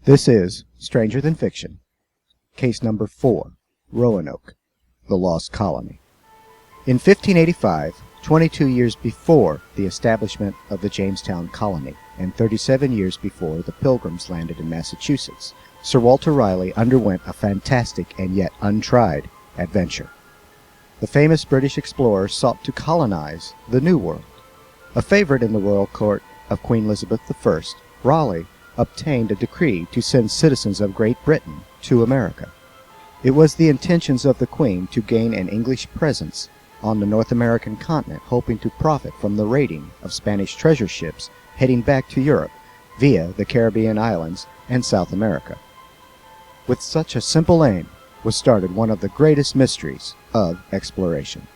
This is Stranger Than Fiction, case number 4, Roanoke, the Lost Colony. In 1585, 22 years before the establishment of the Jamestown Colony, and 37 years before the Pilgrims landed in Massachusetts, Sir Walter Raleigh underwent a fantastic and yet untried adventure. The famous British explorer sought to colonize the New World. A favorite in the royal court of Queen Elizabeth I, Raleigh obtained a decree to send citizens of Great Britain to America. It was the intentions of the Queen to gain an English presence on the North American continent, hoping to profit from the raiding of Spanish treasure ships heading back to Europe via the Caribbean islands and South America. With such a simple aim was started one of the greatest mysteries of exploration.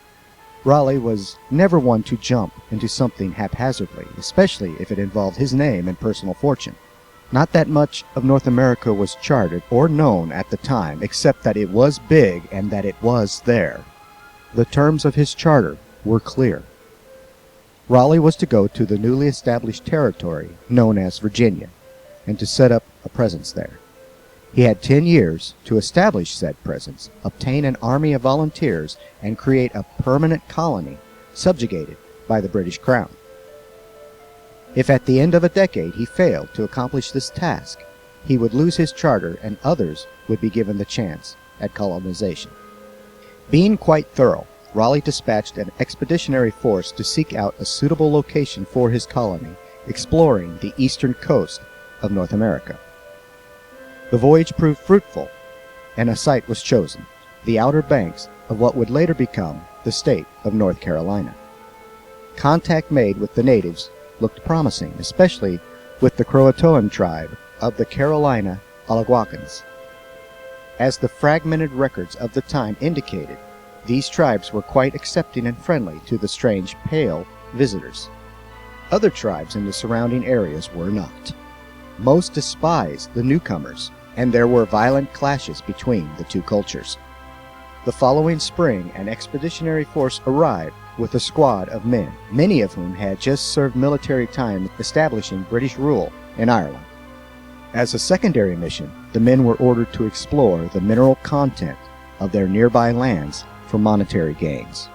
Raleigh was never one to jump into something haphazardly, especially if it involved his name and personal fortune. Not that much of North America was charted or known at the time, except that it was big and that it was there. The terms of his charter were clear. Raleigh was to go to the newly established territory known as Virginia, and to set up a presence there. He had 10 years to establish said presence, obtain an army of volunteers, and create a permanent colony subjugated by the British Crown. If at the end of a decade he failed to accomplish this task, he would lose his charter and others would be given the chance at colonization. Being quite thorough, Raleigh dispatched an expeditionary force to seek out a suitable location for his colony, exploring the eastern coast of North America. The voyage proved fruitful, and a site was chosen, the Outer Banks of what would later become the state of North Carolina. Contact made with the natives looked promising, especially with the Croatoan tribe of the Carolina Algonquins. As the fragmented records of the time indicated, these tribes were quite accepting and friendly to the strange pale visitors. Other tribes in the surrounding areas were not. Most despised the newcomers, and there were violent clashes between the two cultures. The following spring, an expeditionary force arrived with a squad of men, many of whom had just served military time establishing British rule in Ireland. As a secondary mission, the men were ordered to explore the mineral content of their nearby lands for monetary gains.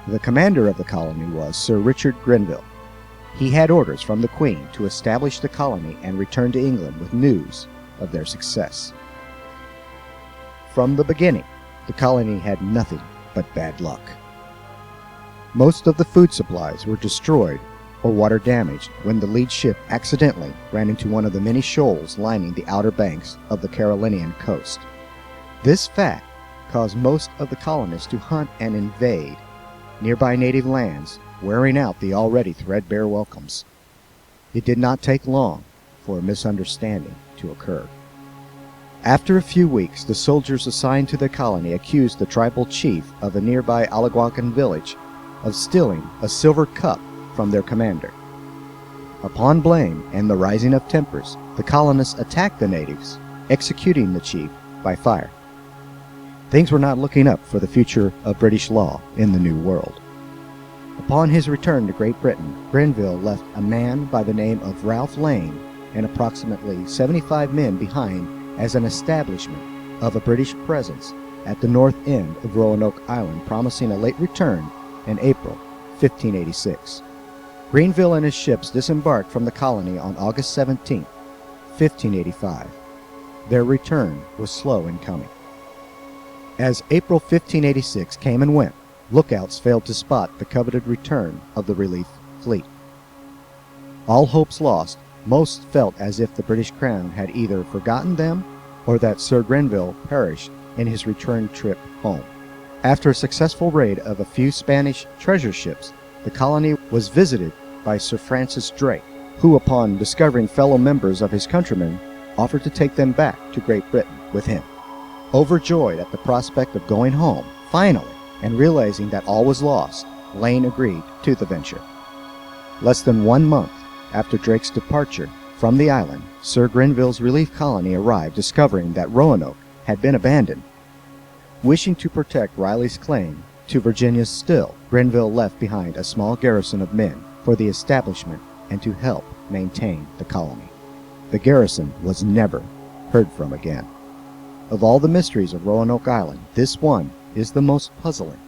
The commander of the colony was Sir Richard Grenville. He had orders from the Queen to establish the colony and return to England with news of their success. From the beginning, the colony had nothing but bad luck. Most of the food supplies were destroyed or water damaged when the lead ship accidentally ran into one of the many shoals lining the outer banks of the Carolinian coast. This fact caused most of the colonists to hunt and invade nearby native lands, wearing out the already threadbare welcomes. It did not take long for a misunderstanding to occur. After a few weeks, the soldiers assigned to the colony accused the tribal chief of a nearby Algonquin village of stealing a silver cup from their commander. Upon blame and the rising of tempers, the colonists attacked the natives, executing the chief by fire. Things were not looking up for the future of British law in the New World. Upon his return to Great Britain, Grenville left a man by the name of Ralph Lane and approximately 75 men behind as an establishment of a British presence at the north end of Roanoke Island, promising a late return in April 1586. Grenville and his ships disembarked from the colony on August 17, 1585. Their return was slow in coming. As April 1586 came and went, lookouts failed to spot the coveted return of the relief fleet. All hopes lost, most felt as if the British Crown had either forgotten them or that Sir Grenville perished in his return trip home. After a successful raid of a few Spanish treasure ships, the colony was visited by Sir Francis Drake, who, upon discovering fellow members of his countrymen, offered to take them back to Great Britain with him. Overjoyed at the prospect of going home, finally, and realizing that all was lost, Lane agreed to the venture. Less than 1 month after Drake's departure from the island, Sir Grenville's relief colony arrived, discovering that Roanoke had been abandoned. Wishing to protect Raleigh's claim to Virginia still, Grenville left behind a small garrison of men for the establishment and to help maintain the colony. The Garrison was never heard from again. Of all the mysteries of Roanoke Island, this one is the most puzzling.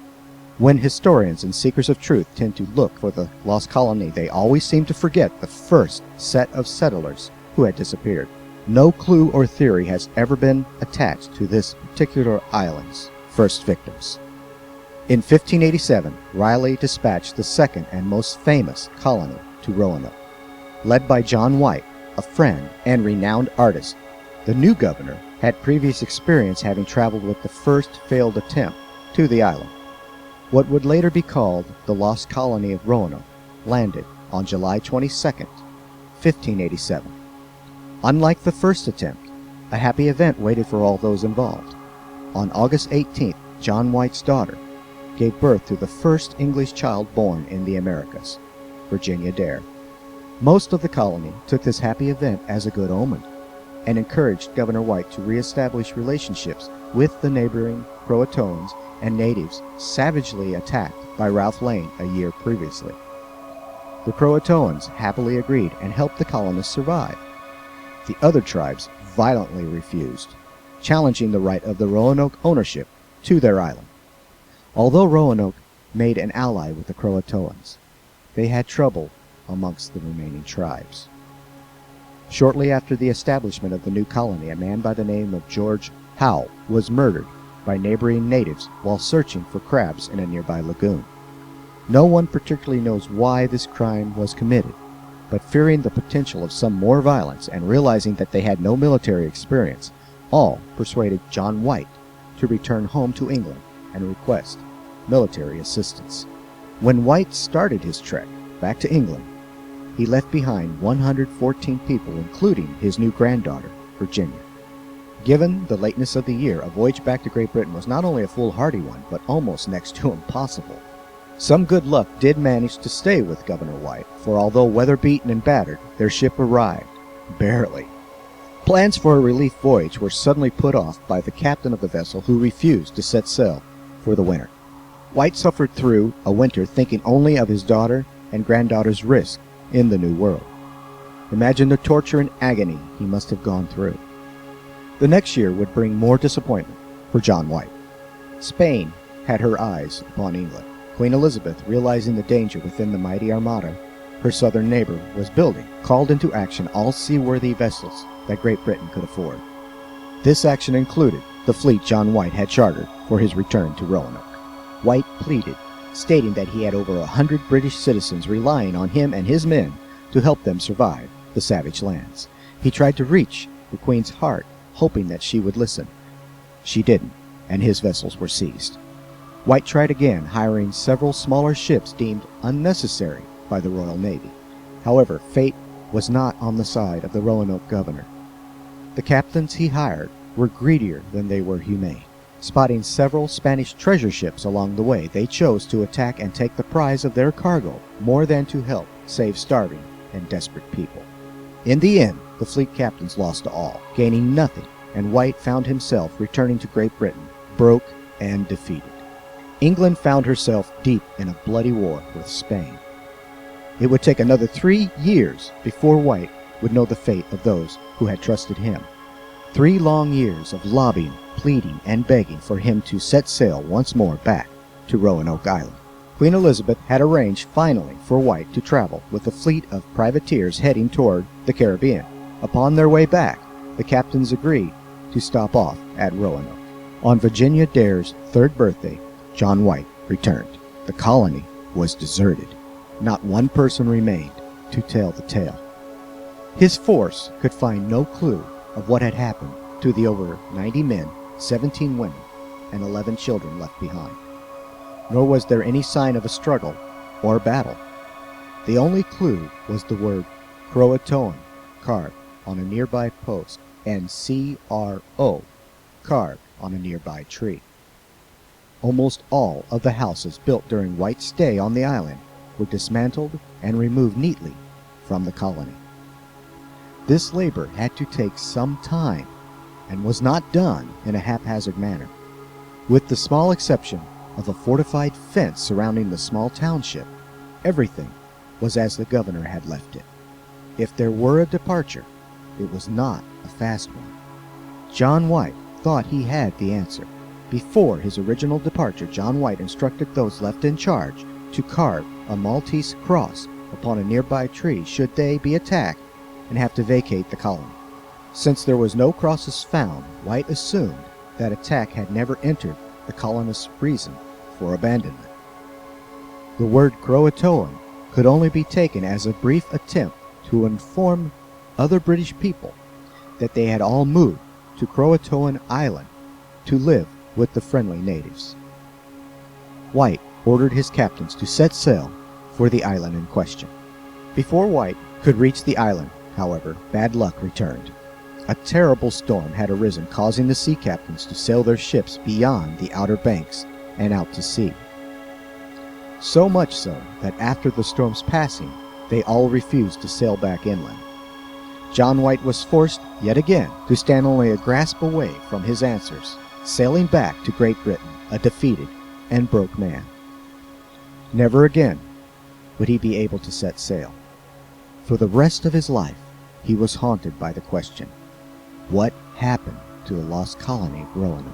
When historians and seekers of truth tend to look for the lost colony, they always seem to forget the first set of settlers who had disappeared. No clue or theory has ever been attached to this particular island's first victims. In 1587, Raleigh dispatched the second and most famous colony to Roanoke. Led by John White, a friend and renowned artist, the new governor had previous experience having traveled with the first failed attempt to the island. What would later be called the Lost Colony of Roanoke landed on July 22, 1587. Unlike the first attempt, a happy event waited for all those involved. On August 18th, John White's daughter gave birth to the first English child born in the Americas, Virginia Dare. Most of the colony took this happy event as a good omen and encouraged Governor White to reestablish relationships with the neighboring Croatoans and natives savagely attacked by Ralph Lane a year previously. The Croatoans happily agreed and helped the colonists survive. The other tribes violently refused, challenging the right of the Roanoke ownership to their island. Although Roanoke made an ally with the Croatoans, they had trouble amongst the remaining tribes. Shortly after the establishment of the new colony, a man by the name of George Howe was murdered by neighboring natives while searching for crabs in a nearby lagoon. No one particularly knows why this crime was committed, but fearing the potential of some more violence and realizing that they had no military experience, all persuaded John White to return home to England and request military assistance. When White started his trek back to England, he left behind 114 people, including his new granddaughter, Virginia. Given the lateness of the year, a voyage back to Great Britain was not only a foolhardy one, but almost next to impossible. Some good luck did manage to stay with Governor White, for although weather-beaten and battered, their ship arrived. Barely. Plans for a relief voyage were suddenly put off by the captain of the vessel, who refused to set sail for the winter. White suffered through a winter thinking only of his daughter and granddaughter's risk in the New World. Imagine the torture and agony he must have gone through. The next year would bring more disappointment for John White. Spain had her eyes upon England. Queen Elizabeth, realizing the danger within the mighty armada her southern neighbor was building, called into action all seaworthy vessels that Great Britain could afford. This action included the fleet John White had chartered for his return to Roanoke. White pleaded, stating that he had over 100 British citizens relying on him and his men to help them survive the savage lands. He tried to reach the Queen's heart, hoping that she would listen. She didn't, and his vessels were seized. White tried again, hiring several smaller ships deemed unnecessary by the Royal Navy. However, fate was not on the side of the Roanoke governor. The captains he hired were greedier than they were humane. Spotting several Spanish treasure ships along the way, they chose to attack and take the prize of their cargo more than to help save starving and desperate people. In the end, the fleet captains lost all, gaining nothing, and White found himself returning to Great Britain, broke and defeated. England found herself deep in a bloody war with Spain. It would take another 3 years before White would know the fate of those who had trusted him. 3 long years of lobbying, pleading, and begging for him to set sail once more back to Roanoke Island. Queen Elizabeth had arranged finally for White to travel with a fleet of privateers heading toward the Caribbean. Upon their way back, the captains agreed to stop off at Roanoke. On Virginia Dare's 3rd birthday, John White returned. The colony was deserted. Not one person remained to tell the tale. His force could find no clue of what had happened to the over 90 men, 17 women, and 11 children left behind. Nor was there any sign of a struggle or battle. The only clue was the word Croatoan carved on a nearby post and CRO carved on a nearby tree. Almost all of the houses built during White's stay on the island were dismantled and removed neatly from the colony. This labor had to take some time and was not done in a haphazard manner. With the small exception of a fortified fence surrounding the small township, everything was as the governor had left it. If there were a departure, it was not a fast one. John White thought he had the answer. Before his original departure, John White instructed those left in charge to carve a Maltese cross upon a nearby tree should they be attacked and have to vacate the colony. Since there was no crosses found, White assumed that attack had never entered the colonists' reason for abandonment. The word Croatoan could only be taken as a brief attempt to inform other British people that they had all moved to Roanoke Island to live with the friendly natives. White ordered his captains to set sail for the island in question. Before White could reach the island, however, bad luck returned. A terrible storm had arisen, causing the sea captains to sail their ships beyond the outer banks and out to sea. So much so that after the storm's passing, they all refused to sail back inland. John White was forced, yet again, to stand only a grasp away from his answers, sailing back to Great Britain, a defeated and broke man. Never again would he be able to set sail. For the rest of his life, he was haunted by the question, what happened to the lost colony of Roanoke?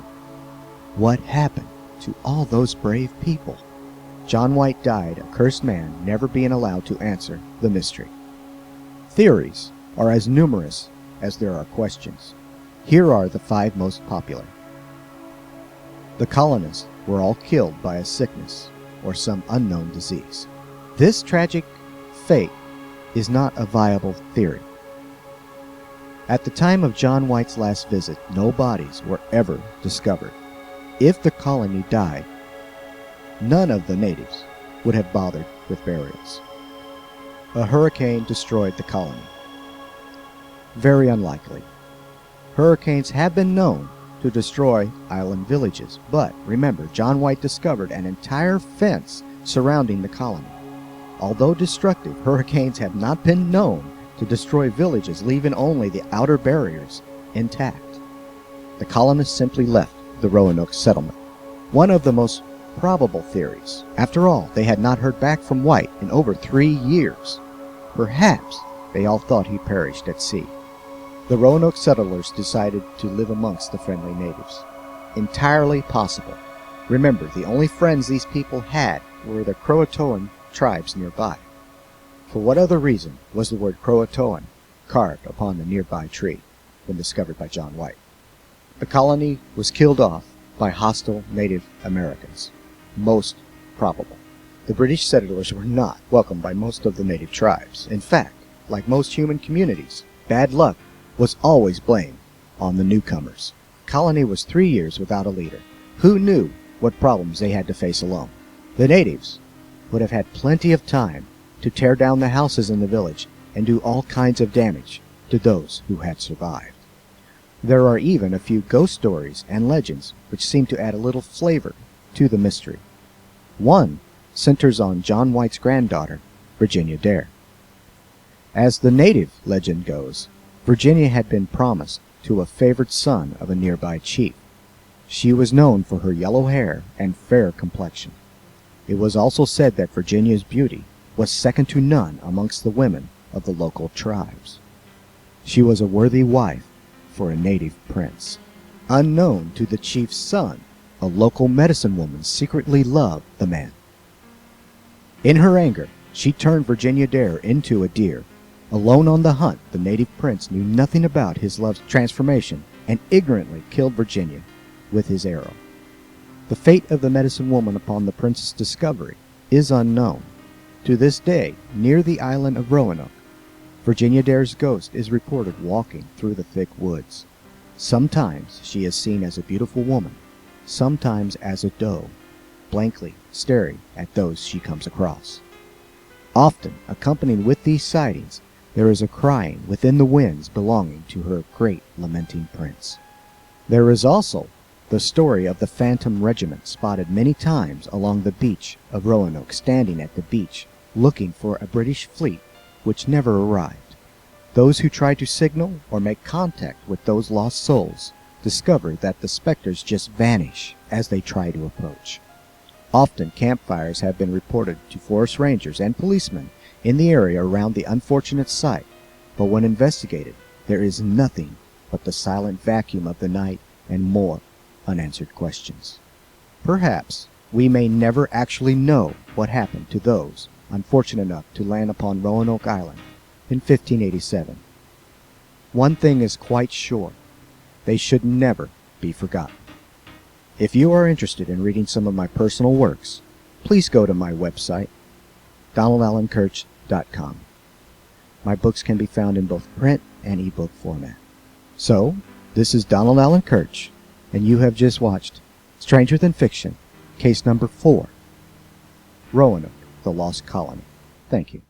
What happened to all those brave people? John White died a cursed man, never being allowed to answer the mystery. Theories are as numerous as there are questions. Here are the 5 most popular. The colonists were all killed by a sickness or some unknown disease. This tragic fate is not a viable theory. At the time of John White's last visit, no bodies were ever discovered. If the colony died, none of the natives would have bothered with burials. A hurricane destroyed the colony. Very unlikely. Hurricanes have been known to destroy island villages, but remember, John White discovered an entire fence surrounding the colony. Although destructive, hurricanes have not been known to destroy villages, leaving only the outer barriers intact. The colonists simply left the Roanoke settlement. One of the most probable theories. After all, they had not heard back from White in over 3 years. Perhaps they all thought he perished at sea. The Roanoke settlers decided to live amongst the friendly natives. Entirely possible. Remember, the only friends these people had were the Croatoan tribes nearby. For what other reason was the word Croatoan carved upon the nearby tree when discovered by John White? The colony was killed off by hostile Native Americans. Most probable. The British settlers were not welcomed by most of the native tribes. In fact, like most human communities, bad luck was always blamed on the newcomers. The colony was 3 years without a leader. Who knew what problems they had to face alone? The natives would have had plenty of time to tear down the houses in the village and do all kinds of damage to those who had survived. There are even a few ghost stories and legends which seem to add a little flavor to the mystery. One centers on John White's granddaughter, Virginia Dare. As the native legend goes, Virginia had been promised to a favored son of a nearby chief. She was known for her yellow hair and fair complexion. It was also said that Virginia's beauty was second to none amongst the women of the local tribes. She was a worthy wife for a native prince. Unknown to the chief's son, a local medicine woman secretly loved the man. In her anger, she turned Virginia Dare into a deer. Alone on the hunt, the native prince knew nothing about his love's transformation and ignorantly killed Virginia with his arrow. The fate of the medicine woman upon the prince's discovery is unknown. To this day, near the island of Roanoke, Virginia Dare's ghost is reported walking through the thick woods. Sometimes she is seen as a beautiful woman, sometimes as a doe, blankly staring at those she comes across. Often, accompanied with these sightings, there is a crying within the winds belonging to her great lamenting prince. There is also the story of the Phantom Regiment spotted many times along the beach of Roanoke, standing at the beach, looking for a British fleet which never arrived. Those who try to signal or make contact with those lost souls discover that the specters just vanish as they try to approach. Often campfires have been reported to forest rangers and policemen in the area around the unfortunate site, but when investigated, there is nothing but the silent vacuum of the night and more unanswered questions. Perhaps we may never actually know what happened to those unfortunate enough to land upon Roanoke Island in 1587. One thing is quite sure: they should never be forgotten. If you are interested in reading some of my personal works, please go to my website, donaldallenkirch.com. My books can be found in both print and ebook format. So, this is Donald Allen Kirch, and you have just watched Stranger Than Fiction, Case Number 4, Roanoke, the Lost Colony. Thank you.